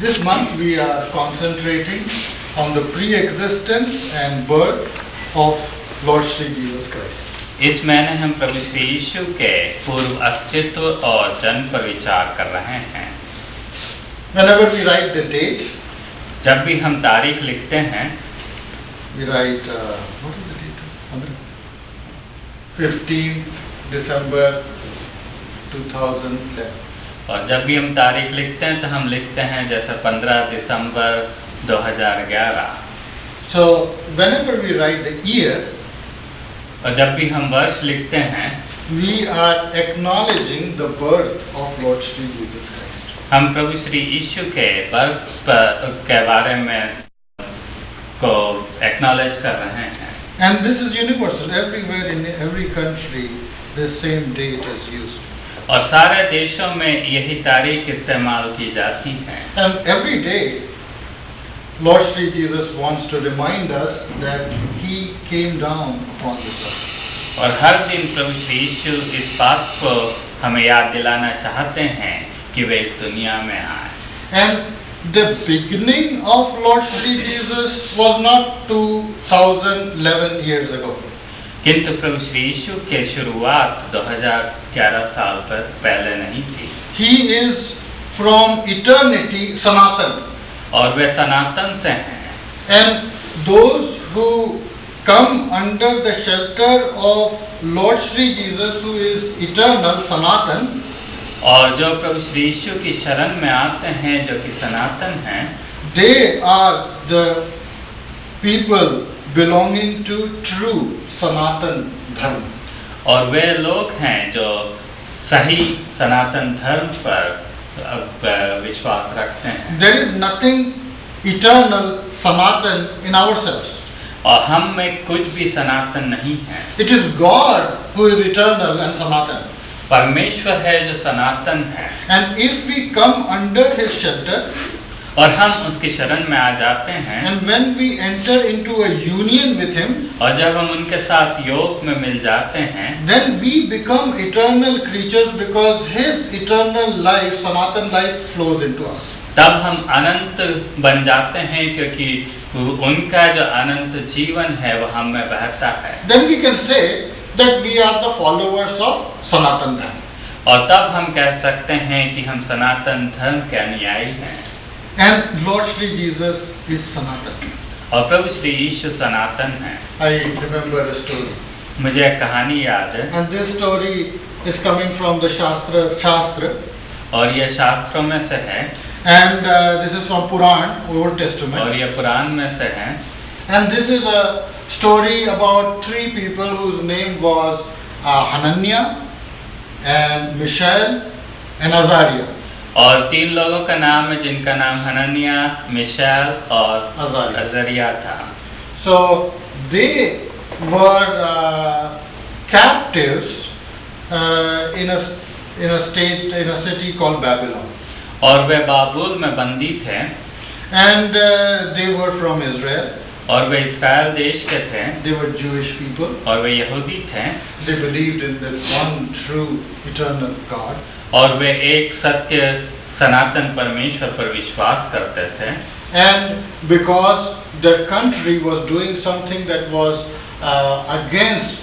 This month we are concentrating on the pre-existence and birth of Lord Shri Jesus Christ. इस महीने हम प्रभु श्री यीशु के पूर्व अस्तित्व और जन्म पर विचार कर रहे हैं। Whenever we write the date, जब भी हम तारीख लिखते हैं, we write what is the date? 15 December 2011. और जब भी हम तारीख लिखते हैं तो हम लिखते हैं जैसे 15 दिसंबर 2011। So whenever we write the year, और जब भी हम वर्ष लिखते हैं, we are acknowledging the birth of Lord Shri Jesus Christ. हम प्रभु श्री यीशु के बर्थ के बारे में को एक्नॉलेज कर रहे हैं। And this is universal. Everywhere in every country, the same date is used. और सारे देशों में यही तारीख इस्तेमाल की जाती है। And every day, Lord Shri Jesus wants to remind us that He came down upon this earth. और हर दिन प्रभु श्री यीशु इस बात को हमें याद दिलाना चाहते हैं कि वे इस दुनिया में आए। And the beginning of Lord Shri Jesus was not 2011 years ago. किंतु प्रभु श्री यीशु के शुरुआत 2011 साल पर पहले नहीं थी। He is from eternity, Sanatan. और वे सनातन से हैं। And those who come under the shelter of Lord Shri Jesus, who is eternal, Sanatan, और जो प्रभु श्री यीशु की शरण में आते हैं जो कि सनातन हैं, they are the people belonging to true Sanatan Dharma. और वे लोग हैं जो सही सनातन धर्म पर विश्वास रखते हैं। There is nothing eternal Sanatan in ourselves. और हम में कुछ भी सनातन नहीं है। It is God who is eternal and Sanatan. परमेश्वर है जो सनातन है। And if we come under His shelter, और हम उसकी शरण में आ जाते हैं, and when we enter into a union with Him, और जब हम उनके साथ योग में मिल जाते हैं, then we become eternal creatures because His eternal life, Sanatan life, flows into us. तब हम अनंत बन जाते हैं क्योंकि उनका जो अनंत जीवन है वह हम में बहता है। Then we can say that we are the followers of Sanatan Dharma. और तब हम कह सकते हैं कि हम सनातन धर्म के अनुयायी हैं। And Lord Shri Jesus is Sanatan. और प्रभु श्री यीशु सनातन है। I remember a story. मुझे एक कहानी याद है। And this story is coming from the Shastra. और ये शास्त्रों में से है। And this is from Puran, Old Testament. और ये पुराण में से है। And this is a story about three people whose name was Hananiah and Mishael and Azariah. और तीन लोगों का नाम है जिनका नाम हनन्या, मिशाएल और अजरिया था। So they were captives in a city called Babylon. और वे बाबुल में बंदी थे। And they were from Israel. और वे इस्राएल देश के थे। They were Jewish people. और वे यहूदी थे। They believed in the one true eternal God. और वे एक सत्य सनातन परमेश्वर पर विश्वास करते थे। And because the country was doing something that was against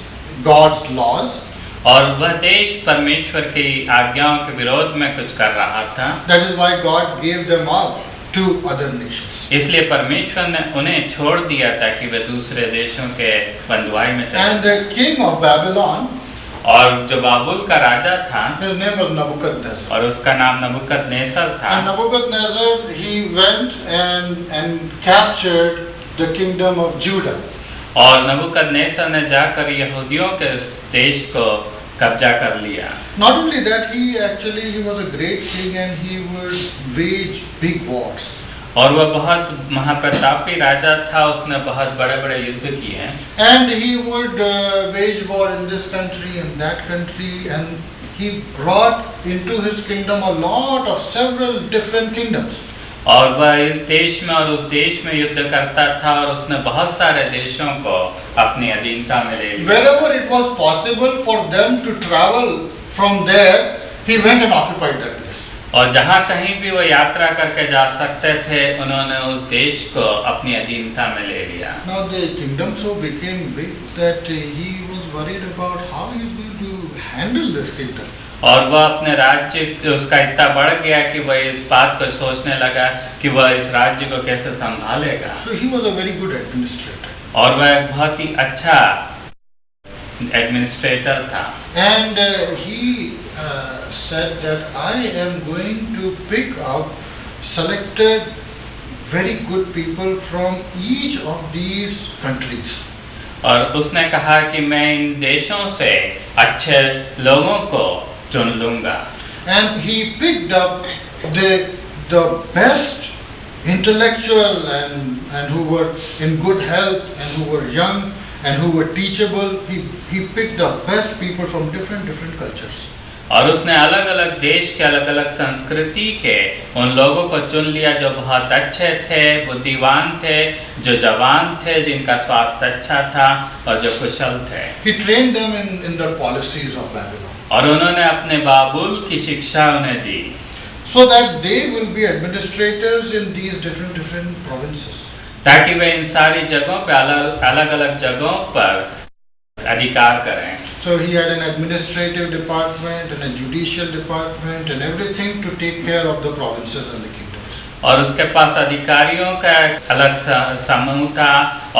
God's laws, और वह देश परमेश्वर की आज्ञाओं के विरोध में कुछ कर रहा था। that is why God gave them up to other nations. इसलिए परमेश्वर ने उन्हें छोड़ दिया ताकि वे दूसरे देशों के बंधुआई में चले। And the king of Babylon, और जो बाबुल का राजा था, his name was Nebuchadnezzar. और उसका नाम नबूकदनेस्सर था। And Nebuchadnezzar, he went and captured the kingdom of Judah. और नबूकदनेस्सर ने जाकर यहूदियों के देश को कब्जा कर लिया। Not only that, he was a great king and he would wage big wars. और वह बहुत महाप्रतापी राजा था, उसने बहुत बड़े बड़े युद्ध किए। And he would wage war in this country and that country, and he brought into his kingdom a lot of several different kingdoms. और वह इस देश में और उस देश में युद्ध करता था और उसने बहुत सारे देशों को अपनी अधीनता में ले लिया। Wherever it was possible for them to travel from there, he went and occupied that place. और जहाँ कहीं भी वो यात्रा करके जा सकते थे, उन्होंने उस देश को अपनी अधीनता में ले लिया। Now the kingdom so became big that he was worried about how he is going to handle this kingdom. और वह अपने राज्य उसका इतना बढ़ गया कि वह इस बात को सोचने लगा कि वह इस राज्य को कैसे संभालेगा। So he was a very good administrator. और वह एक बहुत ही अच्छा एडमिनिस्ट्रेटर था। And he said that I am going to pick up selected very good people from each of these countries. और उसने कहा कि मैं इन देशों से अच्छे लोगों को चुन लूंगा। And he picked up the best intellectual and who were in good health and who were young and who were teachable. He picked the best people from different cultures. और उसने अलग अलग देश के अलग अलग संस्कृति के उन लोगों को चुन लिया जो बहुत अच्छे थे, बुद्धिमान थे, जो जवान थे, जिनका स्वास्थ्य अच्छा था और जो कुशल थे। He trained them in the policies of Babylon. और उन्होंने अपने बाबुल की शिक्षा उन्हें दी, so that they will be administrators in these different provinces. ताकि वे इन सारी जगहों पे अलग अलग जगहों पर अधिकार करें। So he had an administrative department and a judicial department and everything to take care of the provinces and the kingdoms. और उसके पास अधिकारियों का एक अलग समूह था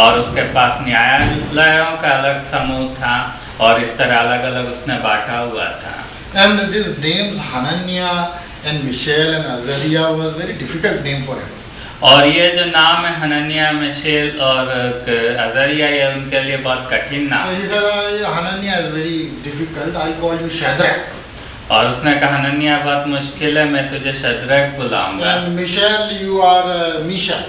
और उसके पास न्यायालयों का अलग समूह था और इस तरह अलग अलग उसने बांटा हुआ था। And these names Hananiah and Mishael and Azariah was very difficult name for him. और ये जो नाम है हनन्याह, मिशेल और अजरिया, ये उनके लिए बहुत कठिन नाम। So he said, Hananiah is very difficult. I call you Shadrach. और उसने कहा हनन्याह बहुत मुश्किल है, मैं तुझे शद्रक बुलाऊंगा। And Mishael, you are Meshach.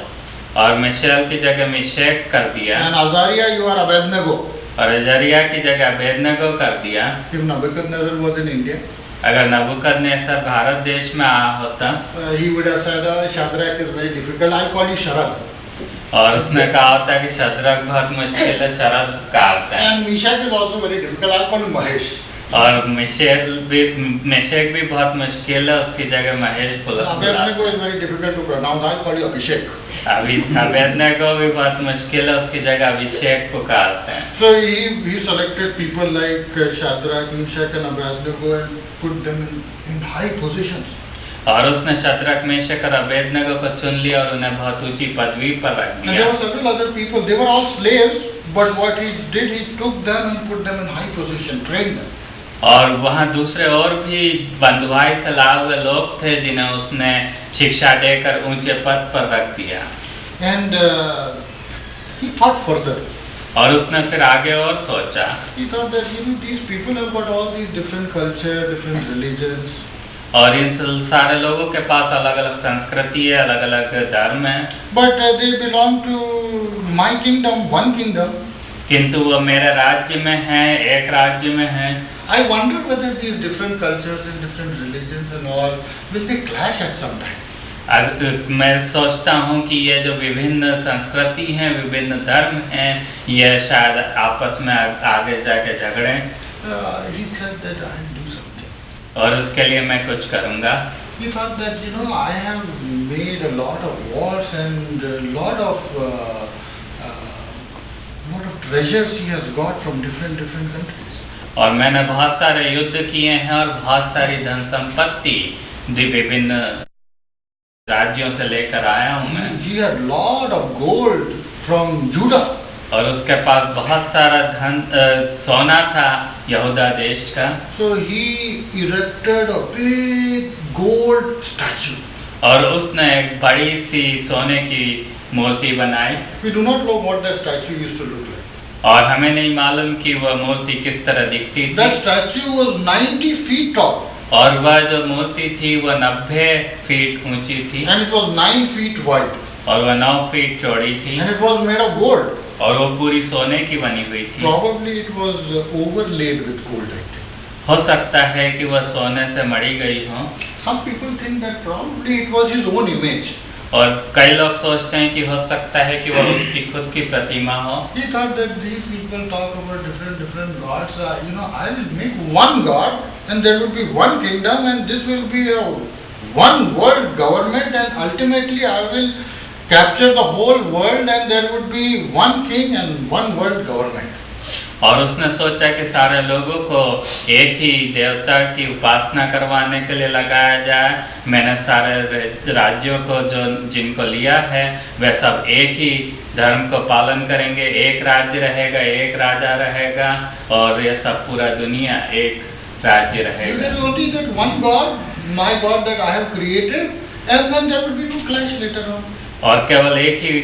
और मिशेल की जगह मिशेक कर दिया। And Azariah, you are Abednego. और अजरिया की जगह अबेदनगो कर दिया। If Nebuchadnezzar was in India, अगर नबूकदनेस्सर भारत देश में आया होता, he would have said, Shadrach is very difficult. I call you Sharad. और उसने कहा होता कि शद्रक बहुत मुश्किल है, शरद कहता है। And Meshach is also very difficult. I call you Mahesh. और मिशेक भी बहुत मुश्किल है, उसकी जगह महेश बुलाते Abednego is very difficult to pronounce. I call you Abhishek. Abednego भी बहुत मुश्किल है, उसकी जगह अभिषेक पुकारते हैं। So he selected people like Shadrach, Meshach and Abednego and put them in high positions. और उसने शद्रक, मेशक और अबेदनगो को चुन लिया और उन्हें बहुत ऊंची पदवी पर रख And there दिया। were several other people. They were all slaves, but what he did, he took them and put them in high position, trained them. और वहाँ दूसरे और भी बंधुआई से लाए हुए लोग थे जिन्हें उसने शिक्षा देकर ऊंचे पद पर रख दिया। And he thought further. और उसने फिर आगे और सोचा। He thought that these people have got all these different culture, different religions. और इन सारे लोगों के पास अलग अलग संस्कृति है, अलग अलग धर्म है। But they belong to my kingdom, one kingdom. किंतु वो मेरे राज्य में है, एक राज्य में है। I wonder whether these different cultures and different religions and all will they clash at some time. मैं सोचता हूँ कि ये जो विभिन्न संस्कृति हैं, विभिन्न धर्म हैं, ये शायद आपस में आगे जाके झगड़े। He said that I'll do something. और उसके लिए मैं कुछ करूँगा। He thought that I have made a lot of wars and a lot of treasures he has got from different countries. और मैंने बहुत सारे युद्ध किए हैं और बहुत सारी धन संपत्ति विभिन्न राज्यों से लेकर आया हूँ मैं। He had lot of gold from Judah. और उसके पास बहुत सारा धन सोना था यहूदा देश का। So he erected a big gold statue. और उसने एक बड़ी सी सोने की मूर्ति बनाई। We do not know what that statue used to look like. और हमें नहीं मालूम कि वह मूर्ति किस तरह दिखती थी। That statue was 90 feet tall. और वह जो मूर्ति थी वह 90 फीट ऊंची थी। And it was 9 feet wide. और वह 9 फीट चौड़ी थी। And it was made of gold. और वो पूरी सोने की बनी हुई थी। Probably it was overlaid with gold, I think. हो सकता है कि वह सोने से मढ़ी गई हो। Some people think that probably it was his own image. और कई लोग सोचते हैं कि हो सकता है कि वह उसकी खुद की प्रतिमा हो। He thought that these people talk about different gods. I will make one god, and there will be one kingdom, and this will be one world government, and ultimately I will capture the whole world, and there would be one king and one world government. और उसने सोचा कि सारे लोगों को एक ही देवता की उपासना करवाने के लिए लगाया जाए। मैंने सारे राज्यों को जो जिनको लिया है वे सब एक ही धर्म को पालन करेंगे, एक राज्य रहेगा, एक राजा रहेगा, और ये सब पूरा दुनिया एक राज्य रहेगा। There is only that one God, my God that I have created, and then there will be no clash later on. और केवल एक ही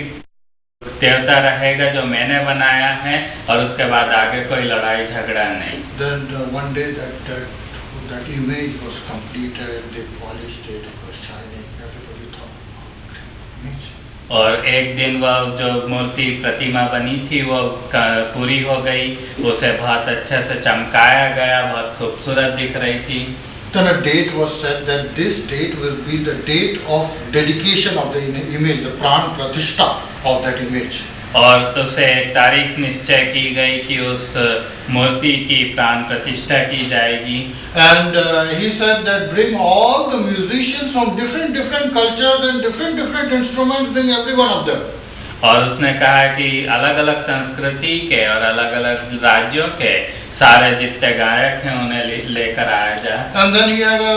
देवता रहेगा जो मैंने बनाया है, और उसके बाद आगे कोई लड़ाई झगड़ा नहीं। Then one day that image was completed, they polished it, it was shining, everybody thought, image. और एक दिन वह जो मूर्ति प्रतिमा बनी थी वो पूरी हो गई, उसे बहुत अच्छे से चमकाया गया, बहुत खूबसूरत दिख रही थी। Then a date was set that this date will be the date of dedication of the image, the pran pratishtha of that image. और तो से एक तारीख निश्चय की गई कि उस मूर्ति की प्राण प्रतिष्ठा की जाएगी। And he said that bring all the musicians from different cultures and different instruments, bring every one of them. और उसने कहा कि अलग अलग संस्कृति के और अलग अलग राज्यों के सारे जितने गायक हैं उन्हें लेकर आया जाए। And then he had a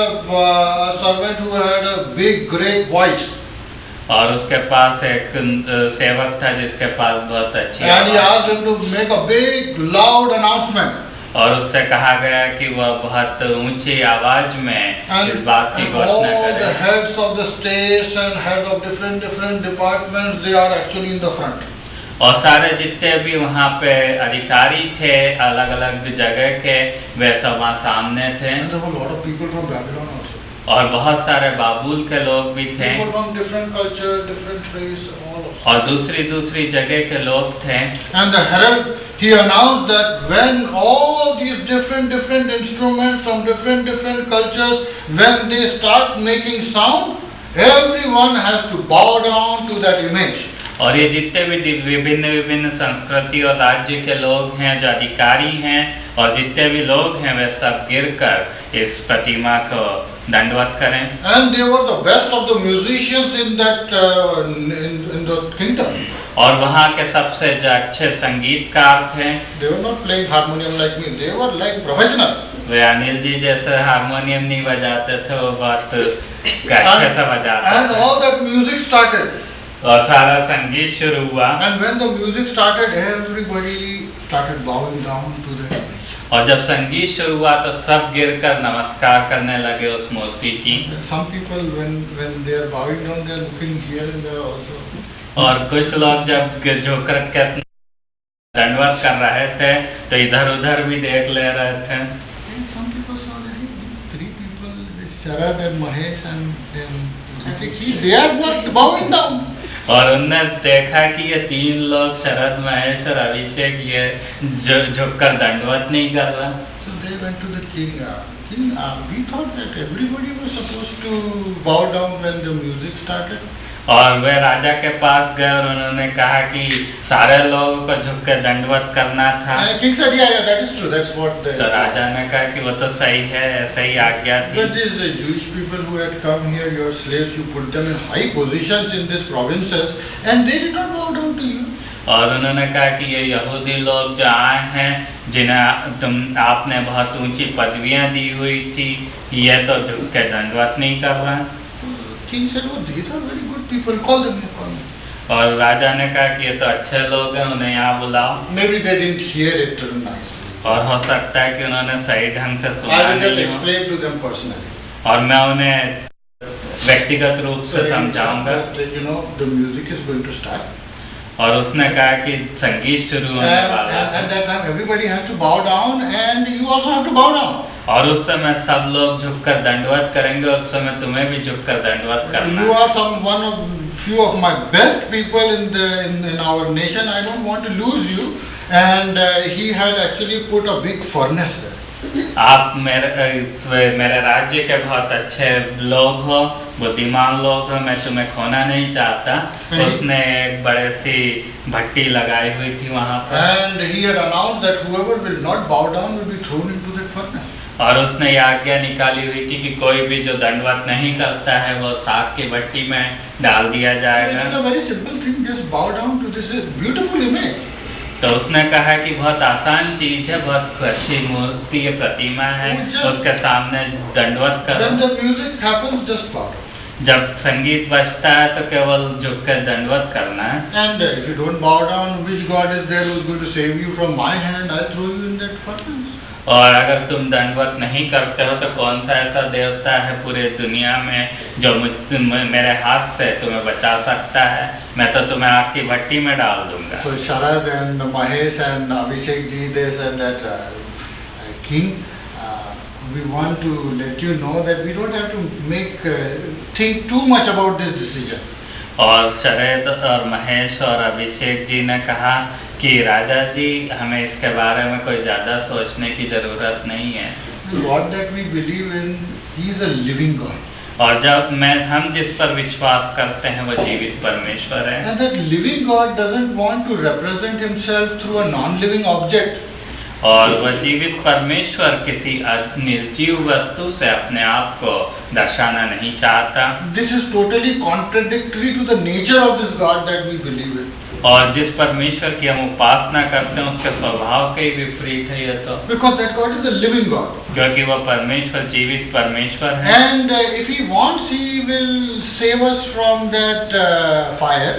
servant who had a big great voice. और उसके पास एक सेवक था जिसके पास बहुत अच्छी आवाज। And he asked him to make a big loud announcement. और उससे कहा गया कि वह बहुत ऊंची आवाज में इस बात की घोषणा करे। All the heads of the states and heads of different departments, they are actually in the front. और सारे जितने भी वहाँ पे अधिकारी थे अलग अलग जगह के, वे सब वहाँ सामने थे। And there were a lot of people from Babylon also. और बहुत सारे बाबुल के लोग भी थे। People from different culture, different race, all of them. और दूसरी जगह के लोग थे। And the herald, he announced that when all these different instruments from different cultures, when they start making sound, everyone has to bow down to that image. और ये जितने भी विभिन्न संस्कृति और राज्य के लोग हैं, जो अधिकारी हैं और जितने भी लोग हैं, वे सब गिरकर इस प्रतिमा को दंडवत करें। And they were the best of the musicians in that in the kingdom. और वहाँ के सबसे जो अच्छे संगीतकार थे। They were not playing harmonium like me. They were like professional. वे अनिल जी जैसे हारमोनियम नहीं बजाते थे, वो बहुत अच्छे से बजाते थे। And all that music started. और सारा संगीत शुरू हुआ। And when the music started, everybody started bowing down to the image. और जब संगीत शुरू हुआ तो सब गिरकर नमस्कार करने लगे उस मूर्ति की। Some people when they are bowing down, they are looking here and there also. और कुछ लोग जब झुककर के दंडवत कर रहे थे तो इधर उधर भी देख ले रहे थे। And some people saw that 3 people, Sharad and Mahesh and Ritik, they are not bowing down. और उनने देखा कि ये 3 लोग शरद, महेश और अभिषेक ये झुककर दंडवत नहीं कर रहा। So they went to the king. King, we thought that everybody was supposed to bow down when the music started. और वे राजा के पास गए और उन्होंने कहा कि सारे लोगों को झुक के दंडवत करना था। King said, yeah, that is true. That's what they. तो राजा ने कहा कि वो तो सही है, ऐसा ही आज्ञा थी। But these Jewish people who had come here, your slaves, you put them in high positions in these provinces, and they did not bow down to you. और उन्होंने कहा कि ये यहूदी लोग जो आए हैं, जिन्हें आपने बहुत ऊंची पदवियां दी हुई थी, ये तो झुक के दंडवत नहीं कर रहा। King said, oh, these are very good people. Call them. और राजा ने कहा कि ये तो अच्छे लोग हैं, उन्हें यहाँ बुलाओ। Maybe they didn't hear it nicely. और हो सकता है कि उन्होंने सही ढंग से सुना I will just नहीं हो। explain to them personally. और मैं उन्हें व्यक्तिगत रूप से समझाऊंगा। You know, the music is going to start. और उसने कहा कि संगीत शुरू होने वाला है। And that time everybody has to bow down, and you also have to bow down. और उस समय सब लोग झुककर दंडवत करेंगे, उस समय तुम्हें भी झुककर दंडवत करना। You are one of few of my best people in our nation. I don't want to lose you. And he had actually put a big furnace there. आप मेरे राज्य के बहुत अच्छे लोग हो, बुद्धिमान लोग हो, मैं तुम्हें खोना नहीं चाहता। उसने एक बड़े सी भट्टी लगाई हुई थी वहाँ पर। And he had announced that whoever will not bow down will be thrown into that furnace. और उसने ये आज्ञा निकाली हुई थी कि कोई भी जो दंडवत नहीं करता है वो साग की भट्टी में डाल दिया जाएगा। It's a very simple thing, just bow down to this beautiful image. तो उसने कहा कि बहुत आसान चीज है, बहुत अच्छी मूर्ति है, प्रतिमा है, उसके सामने दंडवत करो। When the music happens, just bow down. जब संगीत बजता है तो केवल झुककर दंडवत करना है। And if you don't bow down, which God is there who is going to save you from my hand? I'll throw you in that furnace. और अगर तुम दंडवत नहीं करते हो तो कौन सा ऐसा देवता है पूरे दुनिया में जो मेरे हाथ से तुम्हें बचा सकता है? मैं तो तुम्हें आग की भट्टी में डाल दूंगा। So Sharad and Mahesh and Abhishek ji, they said that King, we want to let you know that we don't have to think too much about this decision. और शरद और महेश और अभिषेक जी ने कहा कि राजा जी हमें इसके बारे में कोई ज्यादा सोचने की जरूरत नहीं है। The God that we believe in, He is a living God. और जब हम जिस पर विश्वास करते हैं वो जीवित परमेश्वर है। And that living God doesn't want to represent Himself through a non-living object. और वह जीवित परमेश्वर किसी निर्जीव वस्तु से अपने आप को दर्शाना नहीं चाहता। This is totally contradictory to the nature of this God that we believe in. और जिस परमेश्वर की हम उपासना करते हैं उसके स्वभाव के ही विपरीत है यह तो। Because that God is a living God. क्योंकि वह परमेश्वर जीवित परमेश्वर है। And if He wants, He will save us from that fire.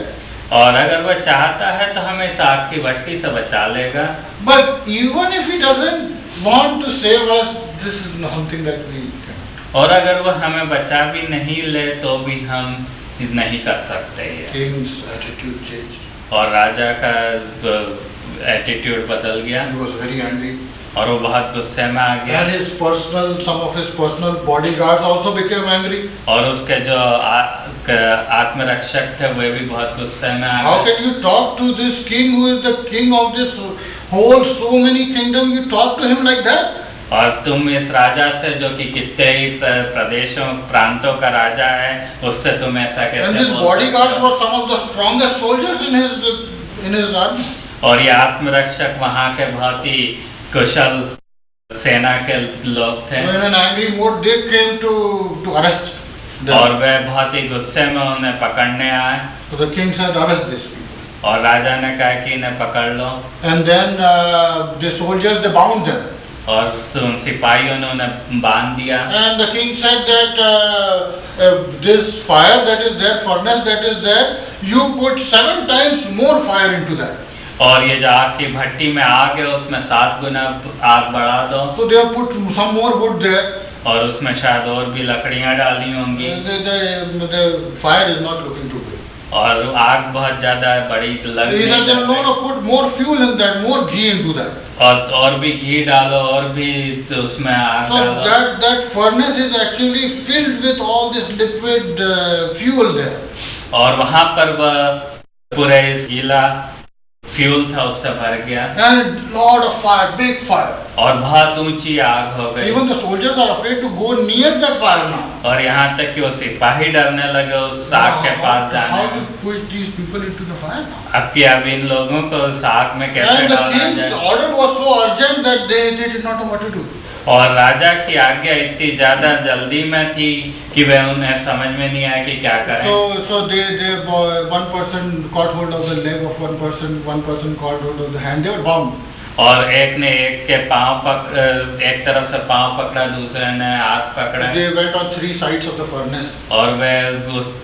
और अगर वह चाहता है तो हमें इस आग की भट्टी से बचा लेगा। But even if He doesn't want to save us, this is something that we cannot. और अगर वह हमें बचा भी नहीं ले तो भी हम नहीं कर सकते। King's attitude changed. और राजा का एटीट्यूड बदल गया। He was very angry. और वो बहुत गुस्से में आ गया। And some of his personal bodyguards also became angry. और उसके जो आत्मरक्षक थे वे भी बहुत गुस्से में आ गए। How can you talk to this king who is the king of this whole so many kingdom? You talk to him like that? और तुम इस राजा से जो कि कितने ही प्रदेशों प्रांतों का राजा है उससे तुम ऐसा कैसे बोल सकते हो? And his bodyguards were some of the strongest soldiers in his army. और ये आत्मरक्षक वहाँ के बहुत ही कुशल सेना के लोग थे। In an angry mood, they came to arrest them. और वे बहुत ही गुस्से में उन्हें पकड़ने आए। So the king said, arrest this people. और राजा ने कहा कि इन्हें पकड़ लो। And then the soldiers, they bound them. और उन सिपाहियों ने उन्हें बांध दिया। And the king said that this fire that is there, furnace that is there, you put 7 times more fire into that. और ये जो आग की भट्टी में आग है उसमें 7 गुना आग बढ़ा दो। So they have put some more wood there. और उसमें शायद और भी लकड़ियां डाली होंगी। The fire is not looking too good. और आग बहुत ज्यादा बड़ी लग He said, no, put more fuel in that, more ghee into that. और भी घी डालो और भी उसमें आग डालो। So that furnace is actually filled with all this liquid fuel there. और वहाँ पर वह पूरे गीला फ्यूल था उससे भर गया। And lot of fire, big fire. और बहुत ऊंची आग हो गई। Even the soldiers are afraid to go near that fire now. और यहाँ तक कि वो सिपाही डरने लगे उस आग के पास जाने। How to push these people into the fire now? अब कि अब इन लोगों को उस आग में कैसे And the डालना king's जाए? order was so urgent that they did not know what to do. और राजा की आज्ञा इतनी ज्यादा जल्दी में थी कि वे उन्हें समझ में नहीं आया कि क्या करें। So one person caught hold of the leg of one person caught hold of the hand. They were bound. और एक ने एक के एक तरफ से पांव पकड़ा, दूसरे ने हाथ पकड़ा। They went on 3 sides of the furnace. और वे उस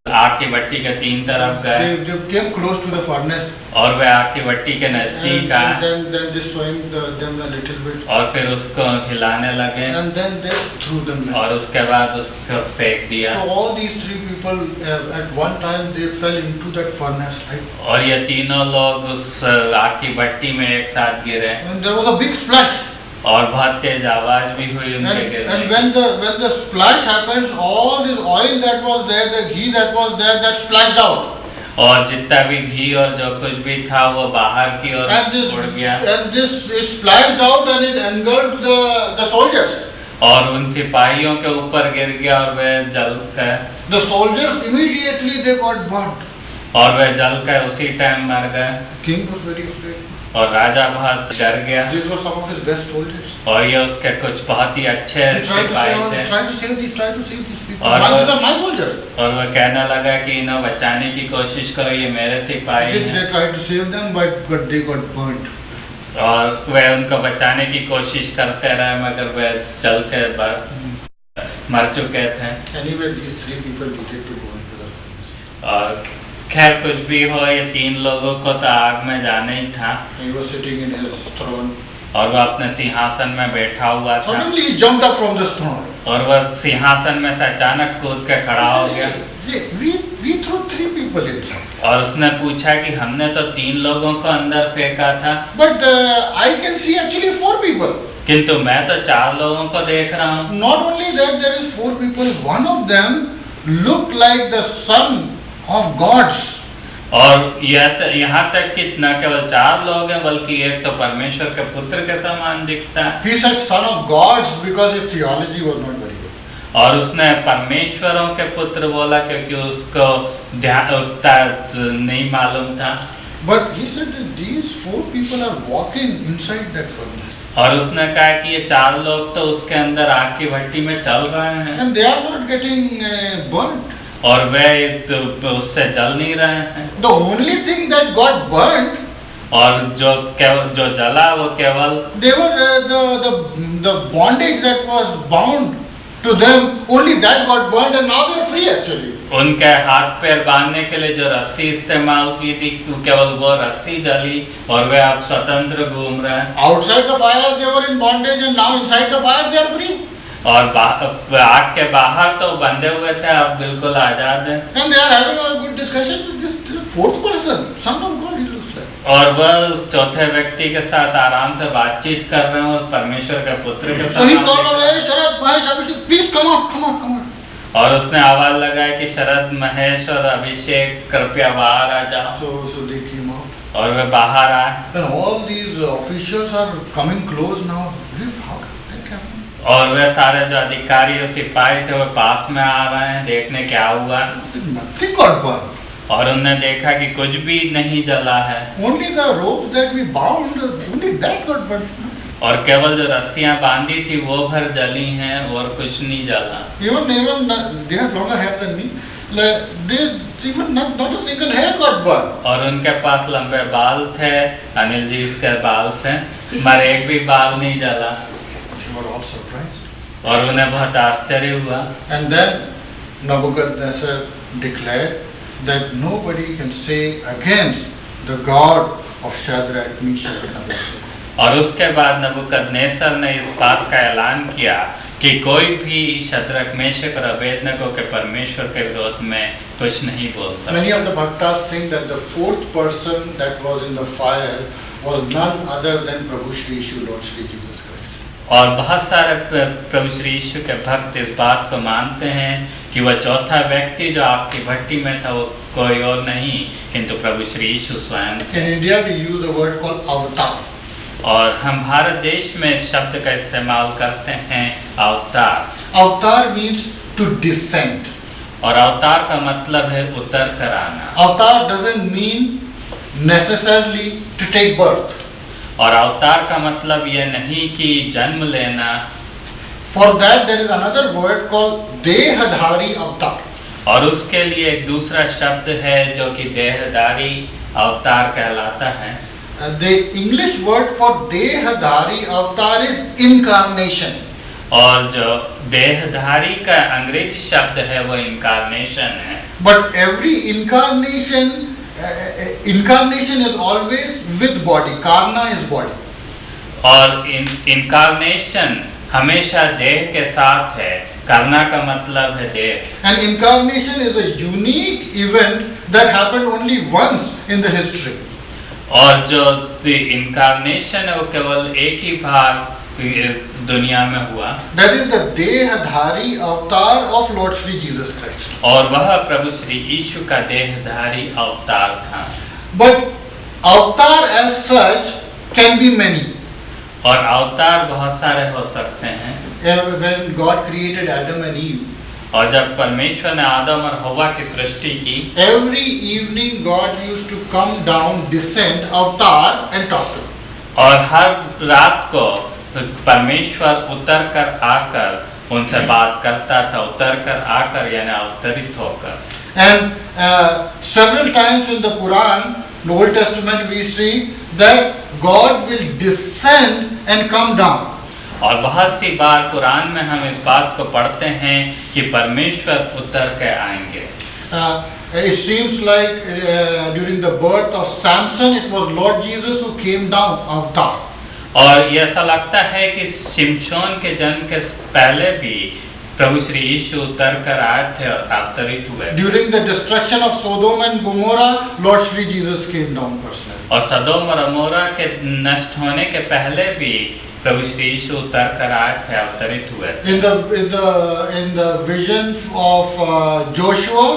आग की भट्टी के 3 तरफ गए। They came close to the furnace. और वे आग की भट्टी के नजदीक आए। And then they swung them a little bit. और फिर उसको हिलाने लगे। And then they threw them. और उसके बाद उसको फेंक दिया। So all these 3 people at one time they fell into that furnace. Right? और ये तीनों लोग उस आग की भट्टी में एक साथ गिरे। And there was a big splash. और बहुत तेज आवाज भी हुई उनके गिरने। And when the splash happens, all this oil that was there, the ghee that was there, that splashed out. और जितना भी घी और जो कुछ भी था वो बाहर की ओर उड़ गया। And this splashed out and it engulfed the soldiers. और उन सिपाहियों के ऊपर गिर गया और वे जल गए। The soldiers immediately they got burnt. और वे जल कर उसी टाइम मर गए। King was very afraid. और राजा बहुत डर गया। These were some of his best soldiers. और ये उसके कुछ बहुत ही अच्छे He tried to सिपाही थे। save these people. और My soldiers. और वह कहने लगा कि इन्हें बचाने की कोशिश करो, ये मेरे सिपाही They हैं। tried to save them, but they got burnt. और वे उनको बचाने की कोशिश करते रहे, मगर वे जल के मर चुके थे। Anyway, these 3 people needed to go into the furnace. और खैर कुछ भी हो, ये 3 लोगों को तो आग में जाना ही था। He was sitting in his throne. और वह अपने सिंहासन में बैठा हुआ था। Suddenly he jumped up from this throne. और वह सिंहासन में से अचानक कूद के खड़ा हो गया। We threw 3 people inside. और उसने पूछा कि हमने तो 3 लोगों को अंदर फेंका था, But I can see actually 4 people. किंतु मैं तो 4 लोगों को देख रहा हूँ। Not only that, there is 4 people. One of them looked like the son of gods. और यहाँ तक कि न केवल 4 लोग हैं, बल्कि एक तो परमेश्वर के पुत्र के समान दिखता है। He said son of gods because his theology was not very good. और उसने परमेश्वरों के पुत्र बोला क्योंकि उसको उतना नहीं मालूम था। But he said that these 4 people are walking inside that furnace. और उसने कहा कि ये 4 लोग तो उसके अंदर आग की भट्टी में चल रहे हैं। And they are not getting burnt. और वे उससे जल नहीं रहे हैं। The only thing that got burnt, और जो जला वो केवल they were the bondage that was bound to them, only that got burnt and now they are free actually. उनके हाथ पैर बांधने के लिए जो रस्सी इस्तेमाल की थी, केवल वो रस्सी जली और वे अब स्वतंत्र घूम रहे हैं। Outside the fire they were in bondage and now inside the fire they are free. और आग के बाहर तो बंधे हुए थे, अब बिल्कुल आजाद हैं। And they are having a good discussion with this 4th person, son of God he looks like. और वह चौथे व्यक्ति के साथ आराम से बातचीत कर रहे हैं और परमेश्वर के पुत्र के So he साथ। called away, Sharad, Mahesh, Abhishek, please come on. और उसने आवाज लगाया कि शरद, महेश और अभिषेक कृपया बाहर आ जाओ। So they came out. और वे बाहर आए। And all these officials are coming close now. How that happened? और वे सारे जो अधिकारी और सिपाही थे वो पास में आ रहे हैं देखने क्या हुआ। Nothing got burned. और उन्होंने देखा कि कुछ भी नहीं जला है। Only the ropes that we bound, only that got burnt. और केवल जो रस्सियां बांधी थी वो भर जली हैं और कुछ नहीं जला। Even they have longer hair than me. Even not a single hair got burned. और उनके पास लंबे बाल थे, अनिल जी उसके बाल थे, मगर एक भी बाल नहीं जला। They were all surprised. और उन्हें बहुत आश्चर्य हुआ। And then Nebuchadnezzar declared that nobody can say against the God of Shadrach, Meshach and Abednego. और उसके बाद नबूकदनेस्सर ने इस बात का ऐलान किया कि कोई भी शद्रक, मेशक और अबेदनगो के परमेश्वर के विरोध में कुछ नहीं बोल सकता। Many of the bhaktas think that the 4th person that was in the fire was none other than Prabhu Shri Yeshu, Lord Shri Jesus Christ. और बहुत सारे प्रभु श्री यीशु के भक्त इस बात को मानते हैं कि वह चौथा व्यक्ति जो आपकी भट्टी में था वो कोई और नहीं किंतु प्रभु श्री यीशु स्वयं थे। In India we use a word called avatar. और हम भारत देश में इस शब्द का इस्तेमाल करते हैं अवतार। Avatar means to descend. और अवतार का मतलब है उतर कर आना। Avatar doesn't mean necessarily to take birth. और अवतार का मतलब यह नहीं कि जन्म लेना। For that there is another word called Dehadhari Avatar. और उसके लिए एक दूसरा शब्द है जो कि देहधारी अवतार कहलाता है। The English word for Dehadhari Avatar is incarnation. और जो देहधारी का अंग्रेजी शब्द है वो इनकारनेशन है। But every incarnation is always with body. Karna is body. और इनकारनेशन हमेशा देह के साथ है। करना का मतलब है देह। And incarnation is a unique event that happened only once in the history. और जो इनकारनेशन है वो केवल एक ही बार दुनिया में हुआ। That is the Dehadhari Avatar of Lord Shri Jesus Christ. और वह प्रभु श्री यीशु का देहधारी अवतार था। But avatar as such can be many. और अवतार बहुत सारे हो सकते हैं। When God created Adam and Eve, और जब परमेश्वर ने आदम और हव्वा की सृष्टि की, every evening God used to come down, descend, avatar and talk to them. और हर रात को परमेश्वर उतर कर आकर उनसे बात करता था, उतर कर आकर यानी अवतरित होकर। And several times in the Quran, the Old Testament, we see that God will descend and come down. और बहुत सी बार कुरान में हम इस बात को पढ़ते हैं कि परमेश्वर उतर के आएंगे। It seems like during the birth of Samson, it was Lord Jesus who came down, avatar. और ये ऐसा लगता है कि शिमशोन के जन्म के पहले भी प्रभु श्री यीशु उतर कर आए थे और अवतरित हुए। During the destruction of Sodom and Gomorrah, Lord Shri Jesus came down personally. और सदोम और अमोरा के नष्ट होने के पहले भी प्रभु श्री यीशु उतर कर आए थे, अवतरित हुए थे। In the vision of Joshua,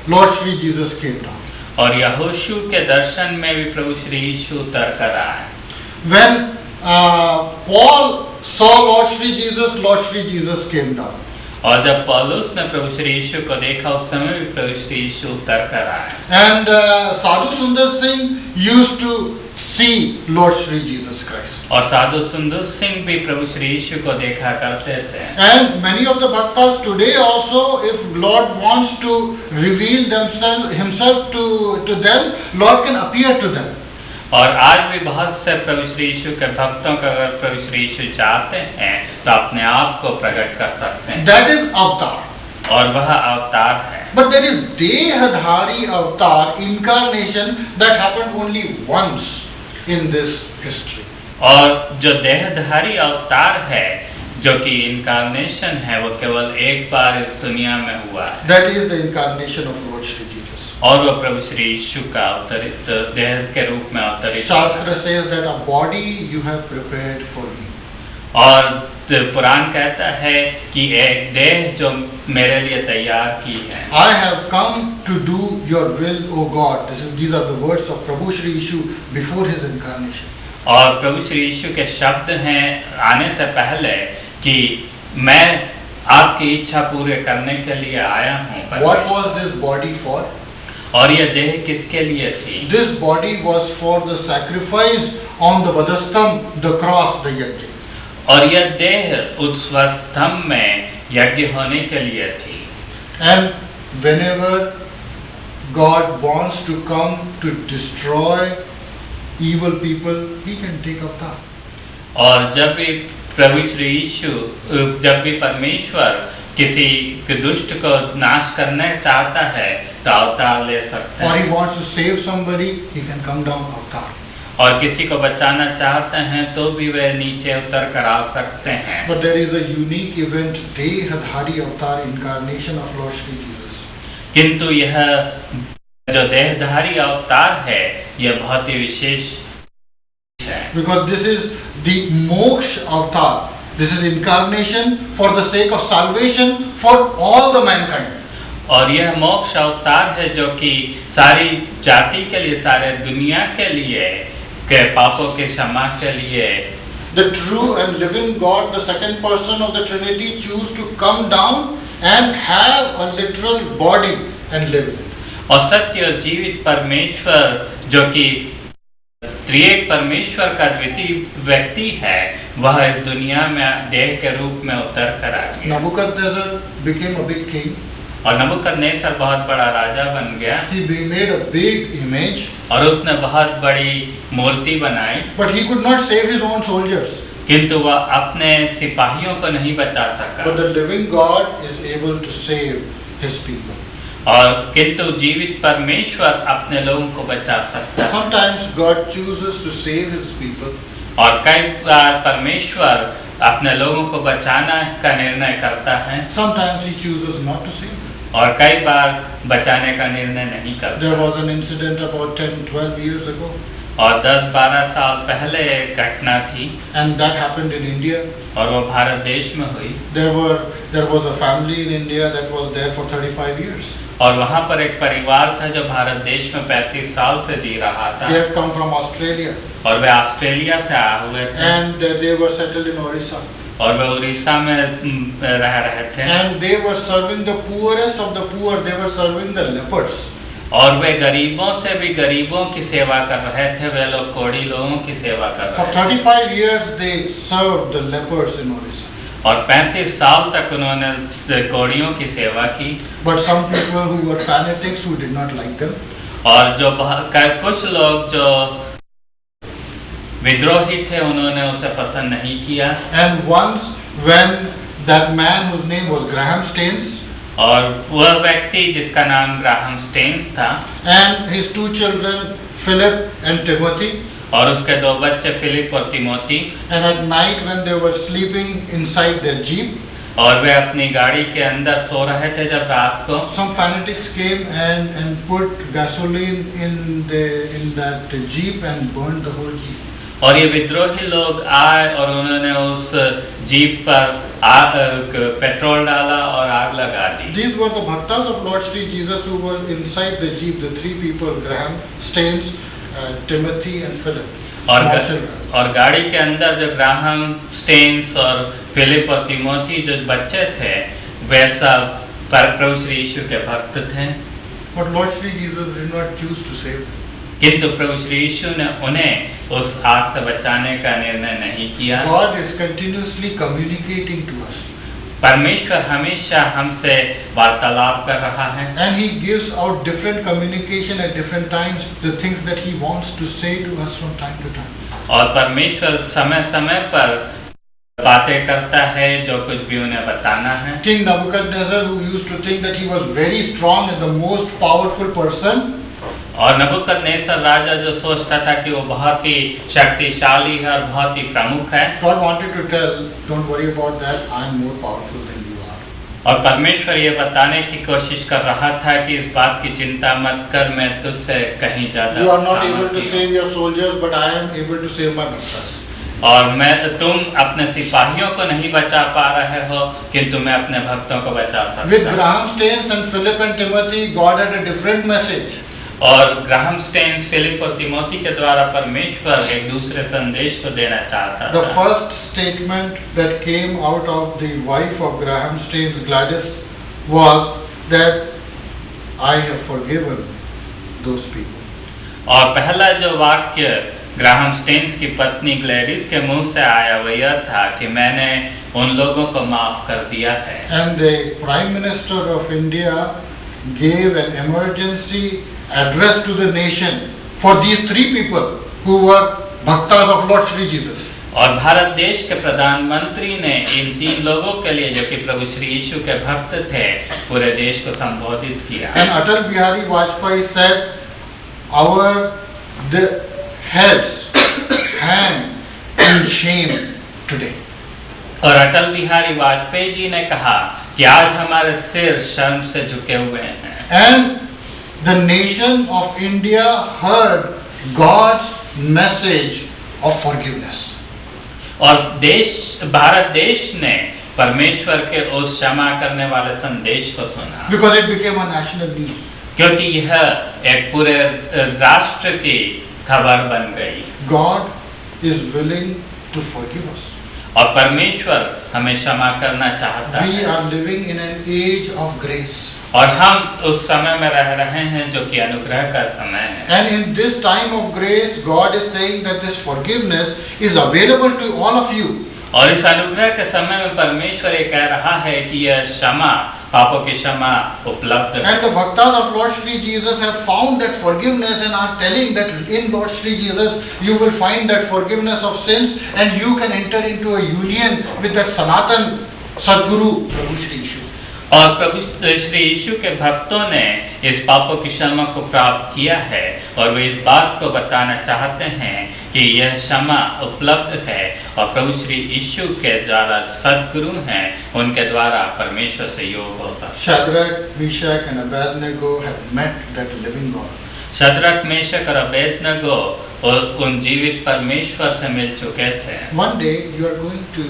Lord Shri Jesus came down. और यहोशू के दर्शन में भी प्रभु श्री यीशु उतर कर आए। When Paul saw Lord Shri Jesus came down. और जब पौलुस ने प्रभु श्री यीशु को देखा उस समय भी प्रभु श्री यीशु उतर कर आए। And Sadhu Sundar Singh used to see Lord Shri Jesus Christ. और साधु सुंदर सिंह भी प्रभु श्री यीशु को देखा करते थे। And many of the bhaktas today also, if Lord wants to reveal himself to them, Lord can appear to them. और आज भी बहुत से प्रभु श्री यीशु के भक्तों का अगर प्रभु श्री यीशु चाहते हैं तो अपने आप को प्रकट कर सकते हैं। That is avatar. और वह अवतार है। But there is Dehadhari avatar, incarnation, that happened only once in this history. और जो देहधारी अवतार है, जो कि इनकारनेशन है, वो केवल एक बार इस दुनिया में हुआ है। That is the incarnation of Lord Shri Jesus. और वो प्रभु श्री यीशु का अवतरित देह के रूप में अवतरित। Shastra says that a body you have prepared for me. और पुराण कहता है कि एक देह जो मेरे लिए तैयार की है। I have come to do your will, O God. These are the words of Prabhu Shri Yeshu before his incarnation. और प्रभु श्री यीशु के शब्द हैं आने से पहले कि मैं आपकी इच्छा पूरे करने के लिए आया हूँ। What was this body for? और यह देह किसके लिए थी? This body was for the sacrifice on the Vadastam, the cross, the yajna. और यह देह उस स्तंभ में यज्ञ होने के लिए थी। And whenever God wants to come to destroy evil people, he can take avatar. और जब भी प्रभु श्री यीशु, जब भी परमेश्वर किसी दुष्ट को नाश करना चाहता है तो अवतार ले सकता है। Or he wants to save somebody, he can come down avatar. और किसी को बचाना चाहते हैं तो भी वे नीचे उतर कर आ सकते हैं। But there is a unique event, Dehadhari avatar, incarnation of Lord Shri Jesus. किंतु यह जो देहधारी अवतार है, यह बहुत ही विशेष है। Because this is the moksha avatar. This is incarnation for the sake of salvation for all the mankind. और यह मोक्ष अवतार है जो कि सारी जाति के लिए, सारे दुनिया के लिए, के पापों के क्षमा के लिए। The true and living God, the second person of the Trinity, choose to come down and have a literal body and live. और सत्य और जीवित परमेश्वर जो कि त्रिएक परमेश्वर का द्वितीय व्यक्ति है, वह इस दुनिया में देह के रूप में उतर कर आ गया। Nebuchadnezzar became a big king. और नबूकदनेस्सर बहुत बड़ा राजा बन गया। He made a big image. और उसने बहुत बड़ी मूर्ति बनाई। But he could not save his own soldiers. किंतु वह अपने सिपाहियों को नहीं बचा सका। But the living God is able to save his people. और किंतु जीवित परमेश्वर अपने लोगों को बचा सकता है। Sometimes God chooses to save his people. और कई बार परमेश्वर अपने लोगों को बचाना का निर्णय करता है। Sometimes he chooses not to save them. और कई बार बचाने का निर्णय नहीं करता। There was an incident about 10-12 years ago. और 10-12 साल पहले एक घटना थी। And that happened in India. और वो भारत देश में हुई। There was a family in India that was there for 35 years. और वहाँ पर एक परिवार था जो भारत देश में 35 साल से जी रहा था। They had come from Australia. और वे ऑस्ट्रेलिया से आए हुए थे। And they were settled in Orissa. और वे उड़ीसा में रह रहे थे। And they were serving the poorest of the poor. They were serving the lepers. और वे गरीबों से भी गरीबों की सेवा कर रहे थे, वे लोग कोढ़ी लोगों की सेवा कर For रहे थे। 35 years they served the lepers in Orissa. और 35 साल तक उन्होंने कोढ़ियों की सेवा की। But some people who were fanatics who did not like them, और जो कुछ लोग जो विद्रोही थे उन्होंने उसे पसंद नहीं किया। and once when that man whose name was Graham Staines और वह व्यक्ति जिसका नाम ग्राहम स्टेन्स था and his 2 children Philip and Timothy, और उसके 2 बच्चे फिलिप और Timothy, and at night when they were sleeping inside their jeep, और वे अपनी गाड़ी के अंदर सो रहे थे जब रात को, some fanatics came and put gasoline in that jeep and burned the whole jeep. और ये विद्रोही लोग आए और उन्होंने उस जीप पर पेट्रोल डाला और आग लगा दी। These were the bhaktas of Lord Sri Jesus who were inside the jeep, the 3 people, Graham Staines, Timothy and Philip. और गाड़ी के अंदर जो ग्राहम स्टेन्स और फिलिप और तिमोथी जो बच्चे थे वे सब प्रभु श्री यीशु के भक्त थे। But Lord Sri Jesus did not choose to save them. किंतु प्रभु श्री यीशु ने उन्हें उस आग से बचाने का निर्णय नहीं किया। God is continuously communicating to us. परमेश्वर हमेशा हमसे वार्तालाप कर रहा है। And He gives out different communication at different times, the things that He wants to say to us from time to time. और परमेश्वर समय समय पर बातें करता है जो कुछ भी उन्हें बताना है। King Nebuchadnezzar, who used to think that he was very strong and the most powerful person, और नबूकदनेस्सर राजा जो सोचता था कि वो बहुत ही शक्तिशाली है और बहुत ही प्रमुख है, God wanted to tell, don't worry about that, I am more powerful than you are. और परमेश्वर ये बताने की कोशिश कर रहा था कि इस बात की चिंता मत कर, मैं तुझसे कहीं ज्यादा You are not able to सामर्थी हूँ। save your soldiers, but I am able to save my bhaktas. और तुम अपने सिपाहियों को नहीं बचा पा रहे हो, किंतु मैं अपने भक्तों को बचा With सकता हूँ। Graham Staines and Philip and Timothy, God had a different message. और ग्राहम स्टेन्स, फिलिप और तिमोथी के द्वारा परमेश्वर एक दूसरे संदेश को देना चाहता The था। first statement that came out of the wife of Graham Staines, Gladys, was that I have forgiven those people. और पहला जो वाक्य ग्राहम स्टेन्स की पत्नी ग्लैडिस के मुंह से आया वो यह था कि मैंने उन लोगों को माफ कर दिया है। And the Prime Minister of India gave an emergency address to the nation for these 3 people who were bhaktas of Lord Sri Jesus. और भारत देश के प्रधानमंत्री ने इन 3 लोगों के लिए जो कि प्रभु श्री यीशु के भक्त थे पूरे देश को संबोधित किया। And Atal Bihari Vajpayee said, the heads hang in shame today. और अटल बिहारी वाजपेयी जी ने कहा कि आज हमारे सिर शर्म से झुके हुए हैं। And the nation of India heard God's message of forgiveness. और भारत देश ने परमेश्वर के उस क्षमा करने वाले संदेश को सुना, Because it became a national news. क्योंकि यह एक पूरे राष्ट्र की खबर बन गई। God is willing to forgive us. और परमेश्वर हमें क्षमा करना चाहता We है। are living in an age of grace. और हम उस समय में रह रहे हैं जो कि अनुग्रह का समय है। And in this time of grace, God is saying that this forgiveness is available to all of you. और इस अनुग्रह के समय में परमेश्वर ये कह रहा है कि यह क्षमा, पापों की क्षमा उपलब्ध है। And the bhaktas of Lord Sri Jesus have found that forgiveness and are telling that in Lord Sri Jesus you will find that forgiveness of sins and you can enter into a union with that Sanatan Sadguru Prabhu Shri Yeshu. और प्रभु श्री यीशु के भक्तों ने इस पापों की क्षमा को प्राप्त किया है और वे इस बात को बताना चाहते हैं कि यह क्षमा उपलब्ध है और प्रभु श्री यीशु के द्वारा सद्गुरु हैं, उनके द्वारा परमेश्वर से योग होता है। Shadrach, Meshach and Abednego have met that living God. Shadrach, Meshach और अबेदनगो उन जीवित परमेश्वर से मिल चुके थे। One day you are going to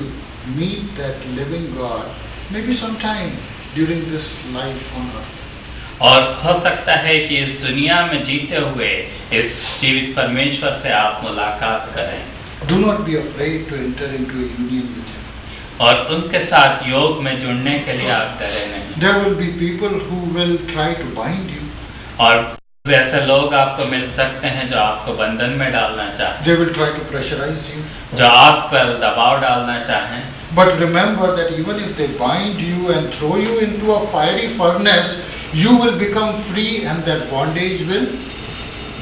meet that living God, maybe sometime during this life on earth. और हो सकता है कि इस दुनिया में जीते हुए इस जीवित परमेश्वर से आप मुलाकात करें। Do not be afraid to enter into a union with Him. और उनके साथ योग में जुड़ने के लिए आप डरे नहीं। There will be people who will try to bind you. और वैसे लोग आपको मिल सकते हैं जो आपको बंधन में डालना चाहें, They will try to pressurize you. जो आप पर दबाव डालना चाहें। But remember that even if they bind you and throw you into a fiery furnace, you will become free and that bondage will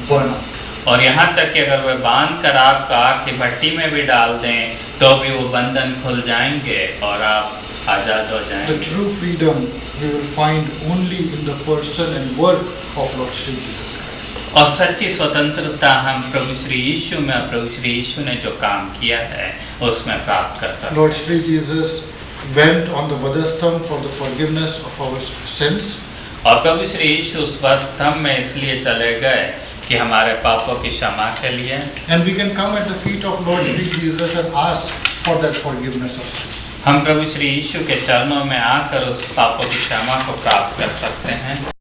burn out. और यहाँ तक कि अगर वे बांध कर आपको आग की भट्टी में भी डाल दें तो भी वो बंधन खुल जाएंगे और आप आजाद हो The जाएंगे। true freedom we will find only in the person and work of Lord Sri Jesus Christ. और सच्ची स्वतंत्रता हम प्रभु श्री यीशु में, प्रभु श्री यीशु ने जो काम किया है उसमें प्राप्त कर सकते हैं। Lord Sri Jesus went on the Vadastham for the forgiveness of our sins. और प्रभु श्री यीशु उस स्तंभ में इसलिए चले गए कि हमारे पापों की क्षमा के लिए। And we can come at the feet of Lord Sri Jesus and ask for that forgiveness of sins. हम प्रभु श्री यीशु के चरणों में आकर उस पापों की क्षमा को प्राप्त कर सकते हैं।